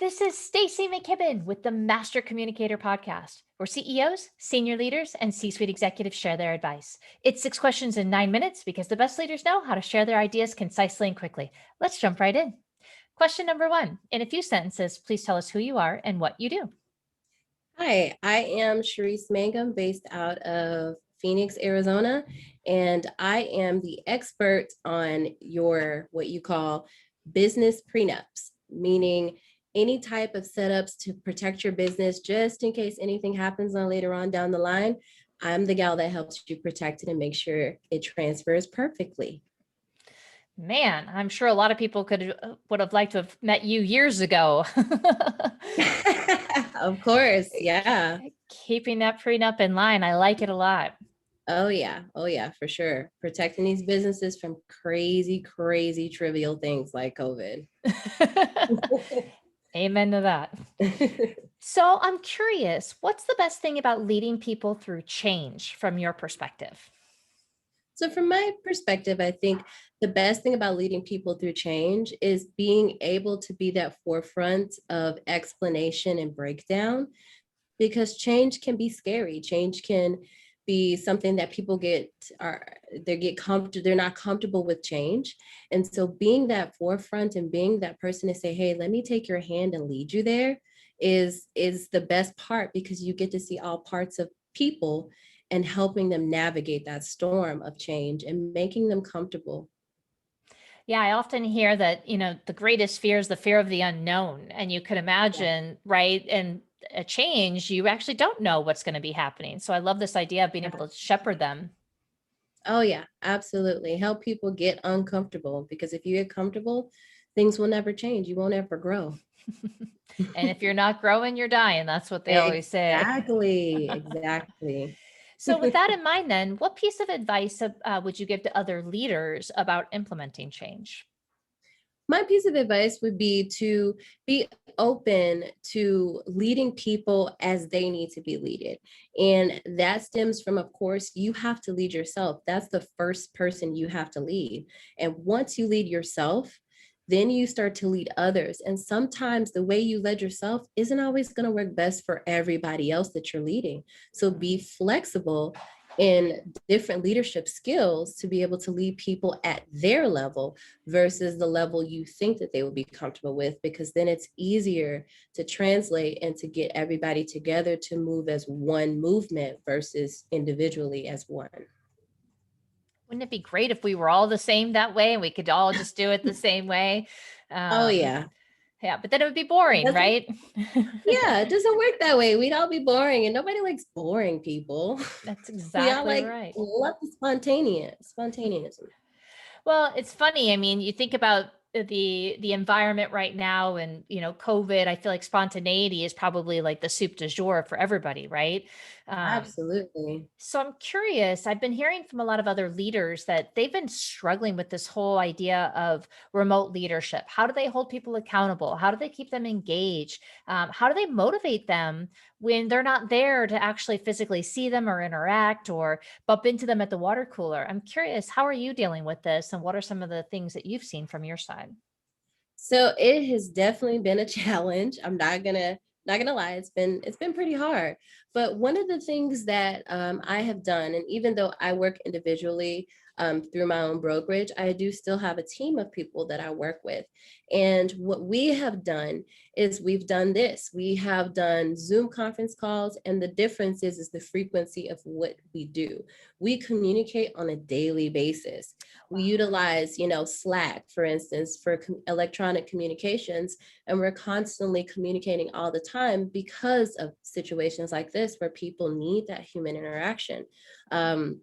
This is Stacey McKibben with the Master Communicator podcast, where CEOs, senior leaders, and C-suite executives share their advice. It's 6 questions in 9 minutes because the best leaders know how to share their ideas concisely and quickly. Let's jump right in. Question number one. In a few sentences, please tell us who you are and what you do. Hi, I am Sherice Mangum based out of Phoenix, Arizona, and I am the expert on your what you call business prenups, meaning any type of setups to protect your business just in case anything happens on later on down the line. I'm the gal that helps you protect it and make sure it transfers perfectly. Man, I'm sure a lot of people would have liked to have met you years ago. Of course, yeah. Keeping that prenup in line. I like it a lot. Oh yeah. Oh yeah, for sure. Protecting these businesses from crazy, crazy trivial things like COVID. Amen to that. So I'm curious, what's the best thing about leading people through change from your perspective? So from my perspective, I think the best thing about leading people through change is being able to be that forefront of explanation and breakdown, because change can be scary. Change can be something that people get comfortable, they're not comfortable with change. And so being that forefront and being that person to say, hey, let me take your hand and lead you there is the best part, because you get to see all parts of people and helping them navigate that storm of change and making them comfortable. Yeah, I often hear that, the greatest fear is the fear of the unknown. And you could Yeah. imagine, right? And a change, you actually don't know what's going to be happening. So I love this idea of being able to shepherd them. Oh yeah, absolutely. Help people get uncomfortable, because if you get comfortable, things will never change. You won't ever grow. And if you're not growing, you're dying. That's what they always say. Exactly, exactly. So, with that in mind, then, what piece of advice would you give to other leaders about implementing change? My piece of advice would be to be open to leading people as they need to be leaded. And that stems from, of course, you have to lead yourself. That's the first person you have to lead. And once you lead yourself, then you start to lead others. And sometimes the way you led yourself isn't always going to work best for everybody else that you're leading. So be flexible in different leadership skills to be able to lead people at their level versus the level you think that they would be comfortable with, because then it's easier to translate and to get everybody together to move as one movement versus individually as one. Wouldn't it be great if we were all the same that way and we could all just do it the same way? Oh Um, yeah. yeah, but then it would be It boring, doesn't, right? yeah, it doesn't work that way. We'd all be boring, and nobody likes boring people. That's We all exactly like right. love the spontaneous. Well, it's funny. I mean, you think about the environment right now and, COVID, I feel like spontaneity is probably like the soup du jour for everybody, right? Um, Absolutely. So I'm curious. I've been hearing from a lot of other leaders that they've been struggling with this whole idea of remote leadership. How do they hold people accountable? How do they keep them engaged? How do they motivate them when they're not there to actually physically see them or interact or bump into them at the water cooler? I'm curious, how are you dealing with this? And what are some of the things that you've seen from your side? So it has definitely been a challenge. I'm not gonna lie, it's been pretty hard. But one of the things that I have done, and even though I work individually through my own brokerage, I do still have a team of people that I work with. And what we have done is we've done this. We have done Zoom conference calls, and the difference is the frequency of what we do. We communicate on a daily basis. We Wow. utilize, Slack, for instance, for electronic communications, and we're constantly communicating all the time because of situations like this where people need that human interaction. Um,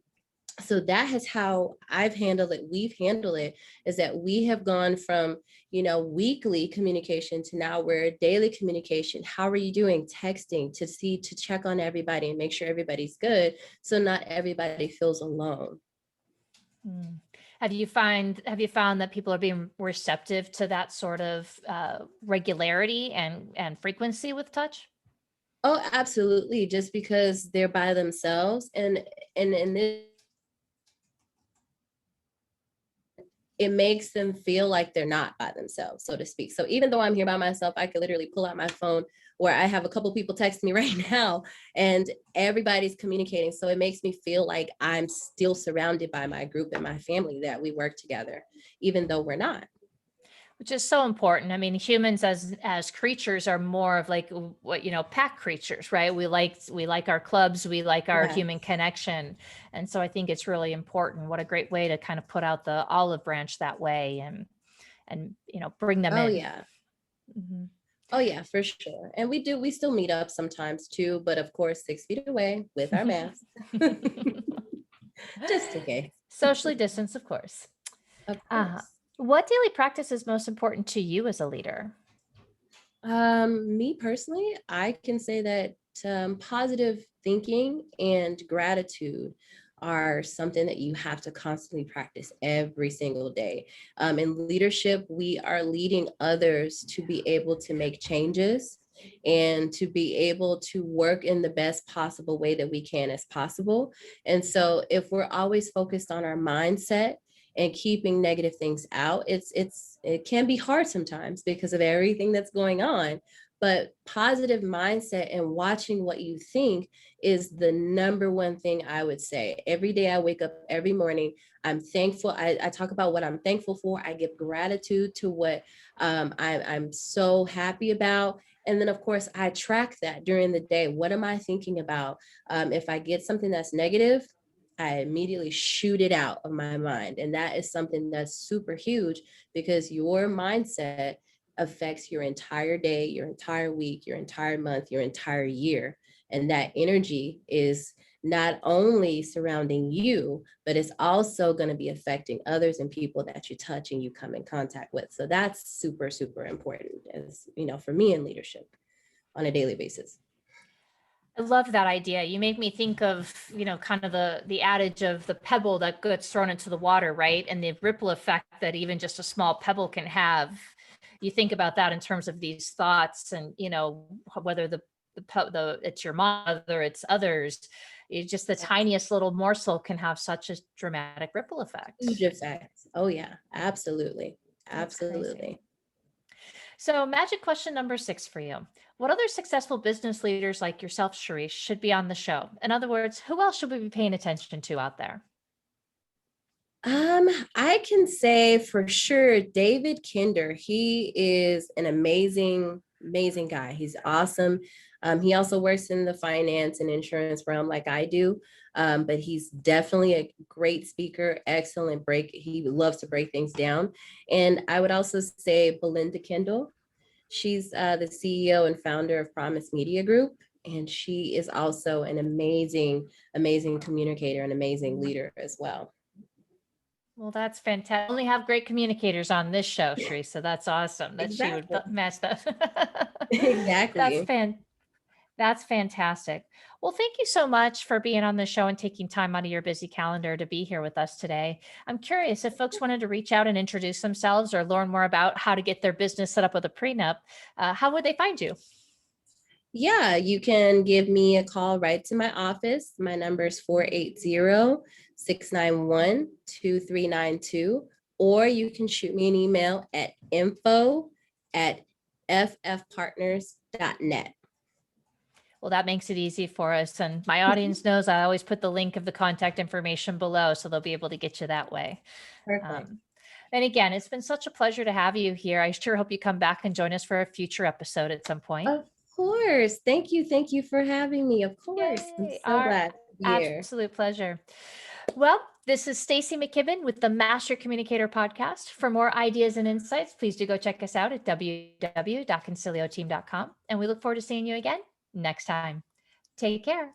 so that is how I've handled it. We've handled it, is that we have gone from, weekly communication to now we're daily communication. How are you doing? Texting to check on everybody and make sure everybody's good. So not everybody feels alone. Mm. Have you found that people are being receptive to that sort of regularity and frequency with touch? Oh, absolutely. Just because they're by themselves, and in this it makes them feel like they're not by themselves, so to speak. So even though I'm here by myself, I could literally pull out my phone, where I have a couple people texting me right now, and everybody's communicating. So it makes me feel like I'm still surrounded by my group and my family, that we work together, even though we're not. Which is so important. I mean, humans as creatures are more of like what, pack creatures, right? We like our clubs, we like our Yeah. human connection. And so I think it's really important. What a great way to kind of put out the olive branch that way and bring them Oh in. yeah. Mhm. Oh yeah, for sure. And we still meet up sometimes too, but of course 6 feet away with our masks. Just in case. Socially distanced, of course. Of Uh, course. what daily practice is most important to you as a leader? Me personally, I can say that positive thinking and gratitude are something that you have to constantly practice every single day. In leadership, we are leading others to be able to make changes and to be able to work in the best possible way that we can as possible. And so if we're always focused on our mindset and keeping negative things out, it can be hard sometimes because of everything that's going on. But positive mindset and watching what you think is the number one thing I would say. Every day I wake up every morning, I'm thankful. I talk about what I'm thankful for. I give gratitude to what I'm so happy about. And then, of course, I track that during the day. What am I thinking about? If I get something that's negative, I immediately shoot it out of my mind. And that is something that's super huge, because your mindset affects your entire day, your entire week, your entire month, your entire year. And that energy is not only surrounding you, but it's also going to be affecting others and people that you touch and you come in contact with. So that's super, super important, as for me in leadership on a daily basis. I love that idea. You make me think of, kind of the adage of the pebble that gets thrown into the water, right? And the ripple effect that even just a small pebble can have. You think about that in terms of these thoughts and, whether it's your mom, whether it's others, it's just the Yes. tiniest little morsel can have such a dramatic ripple Huge effect. effects. Oh yeah, absolutely. That's crazy. Absolutely. So, magic question number 6 for you. What other successful business leaders like yourself, Sharice, should be on the show? In other words, who else should we be paying attention to out there? Um, I can say for sure David Kinder. He is an amazing, amazing guy. He's awesome. He also works in the finance and insurance realm like I do. But he's definitely a great speaker, excellent break. He loves to break things down. And I would also say Belinda Kendall. She's the CEO and founder of Promise Media Group. And she is also an amazing, amazing communicator and amazing leader as well. Well, that's fantastic. Only have great communicators on this show, Sharice. So that's awesome that she would Exactly. match that. That's Exactly. fan. That's fantastic. Well, thank you so much for being on the show and taking time out of your busy calendar to be here with us today. I'm curious if folks wanted to reach out and introduce themselves or learn more about how to get their business set up with a prenup, how would they find you? Yeah, you can give me a call right to my office. My number is 480-691-2392, or you can shoot me an email at info@ffpartners.net. Well, that makes it easy for us. And my audience knows I always put the link of the contact information below, so they'll be able to get you that way. Perfect. Um, and again, it's been such a pleasure to have you here. I sure hope you come back and join us for a future episode at some point. Of course. Thank you. Thank you for having me. Of course. I'm Yay, so our glad to be here. absolute pleasure. Well, this is Stacy McKibben with the Master Communicator podcast. For more ideas and insights, please do go check us out at www.concilioteam.com. And we look forward to seeing you again next time. Take care.